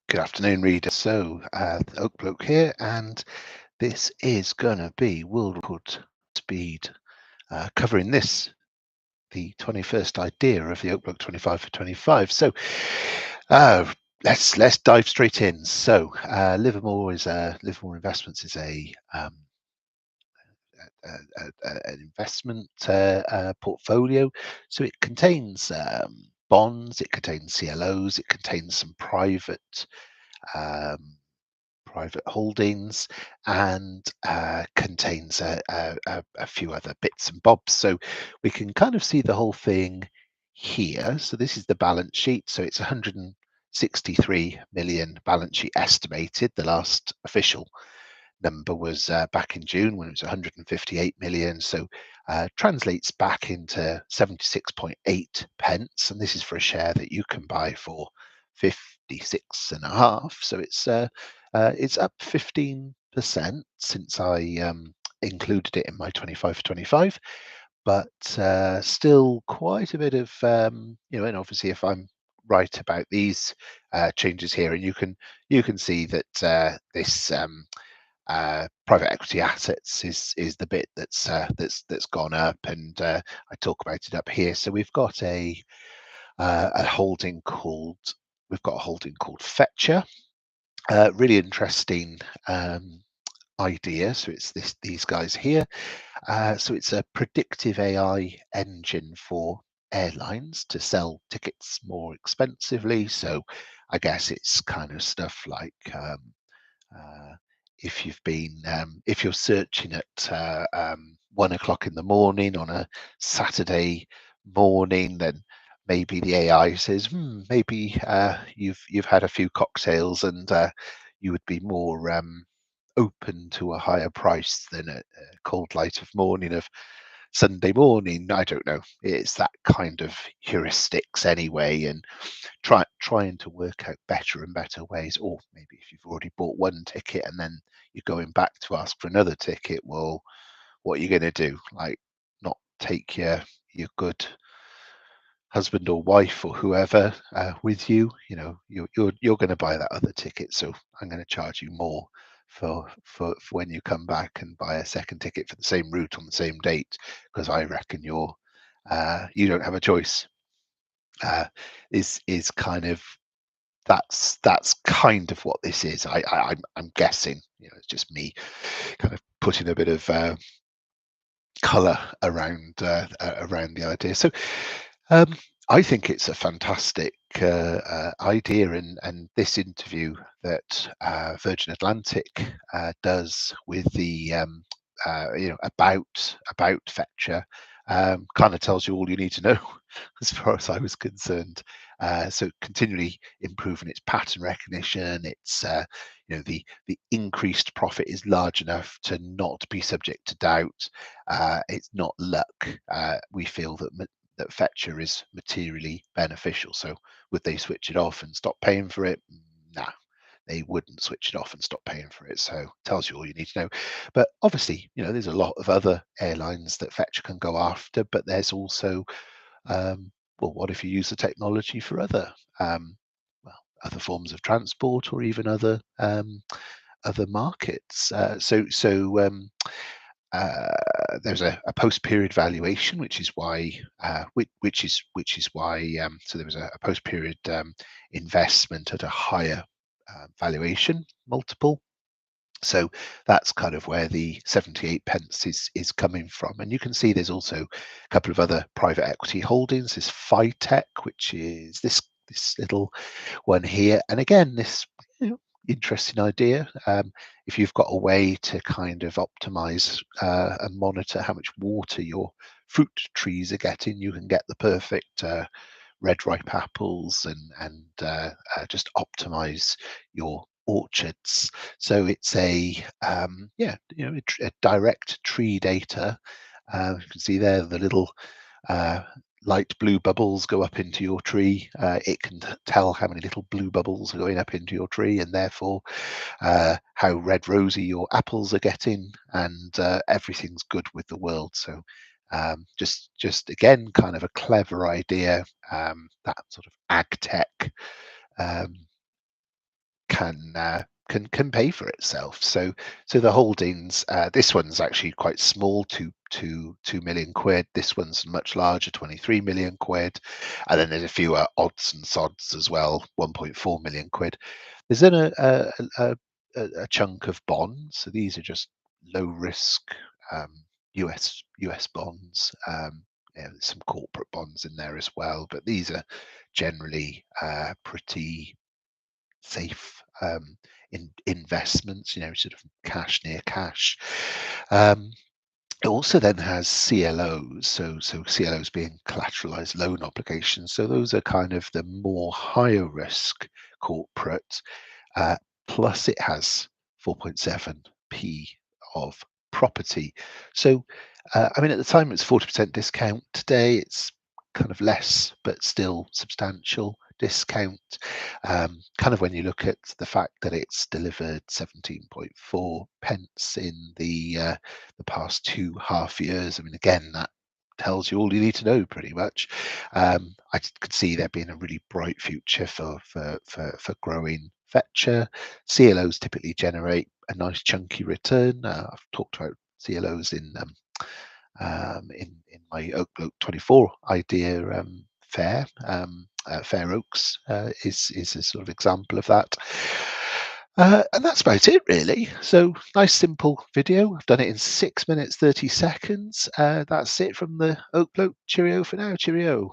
Good afternoon, reader. The Oak Bloke here, and this is going to be world record speed, covering the 21st idea of the Oak Bloke 25 for 25. Uh, let's dive straight in. Livermore Livermore Investments is an investment portfolio. So it contains bonds, it contains CLOs, it contains some um, private holdings, and contains a few other bits and bobs. So we can kind of see the whole thing here. So this is the balance sheet. So it's 163 million balance sheet estimated. The last official number was back in June when it was 158 million. So translates back into 76.8 pence. And this is for a share that you can buy for 56.5. So it's up 15% since I included it in my 25 for 25, but still quite a bit of, and obviously if I'm right about these changes here, and you can see that this private equity assets is the bit that's gone up, and I talk about it up here. So a holding called we've got a holding called Fetcher. Really interesting idea. So it's these guys here. So it's a predictive AI engine for airlines to sell tickets more expensively. So I guess it's kind of stuff like uh, if you're searching at 1 o'clock in the morning on a Saturday morning, then maybe the AI says, maybe you've had a few cocktails, and you would be more open to a higher price than a cold light of morning of Sunday morning. I don't know. It's that kind of heuristics anyway, and trying to work out better and better ways. Or maybe if you've already bought one ticket and then you're going back to ask for another ticket, well, what are you going to do? Like, not take your good husband or wife or whoever with you? You're going to buy that other ticket, so I'm going to charge you more for when you come back and buy a second ticket for the same route on the same date, because I reckon you don't have a choice. Is kind of that's kind of what this is. I'm guessing. It's just me kind of putting a bit of color around the idea. So um, I think it's a fantastic idea, and this interview that Virgin Atlantic does with the about Fetcher kind of tells you all you need to know as far as I was concerned. So continually improving its pattern recognition. It's the increased profit is large enough to not be subject to doubt. It's not luck. We feel that Fetcher is materially beneficial. So would they switch it off and stop paying for it? Nah, they wouldn't switch it off and stop paying for it. So tells you all you need to know. But obviously, there's a lot of other airlines that Fetcher can go after, but there's also, well, what if you use the technology for um, other forms of transport, or even other markets? There's a post-period valuation, which is why so there was a post-period investment at a higher valuation multiple. So that's kind of where the 78 pence is coming from. And you can see there's also a couple of other private equity holdings. This Phytech, which is this little one here. And again, this interesting idea. If you've got a way to kind of optimize and monitor how much water your fruit trees are getting, you can get the perfect red ripe apples, and just optimize your orchards. So it's a direct tree data. You can see there the little uh, light blue bubbles go up into your tree. It can tell how many little blue bubbles are going up into your tree, and therefore how red rosy your apples are getting, and everything's good with the world. So just again, kind of a clever idea, that sort of ag tech um, can pay for itself. So the holdings, this one's actually quite small, 2 million quid. This one's much larger, 23 million quid, and then there's a few odds and sods as well, 1.4 million quid. There's then a chunk of bonds. So these are just low risk um, US bonds. Yeah, there's some corporate bonds in there as well, but these are generally pretty safe investments, sort of cash near cash. It also then has CLOs, so CLOs being collateralized loan obligations. So those are kind of the more higher risk corporate. Plus it has 4.7p of property. So I mean, at the time it's 40% discount. Today it's kind of less, but still substantial discount. Kind of when you look at the fact that it's delivered 17.4 pence in the past 2.5 years. I mean, again, that tells you all you need to know pretty much. I could see there being a really bright future for growing Fetcher. CLOs typically generate a nice chunky return. I've talked about CLOs in my Oak Bloke 24 idea fair. Fair Oaks is a sort of example of that. And that's about it, really. So nice, simple video. I've done it in 6 minutes, 30 seconds. That's it from the Oak Bloke. Cheerio for now. Cheerio.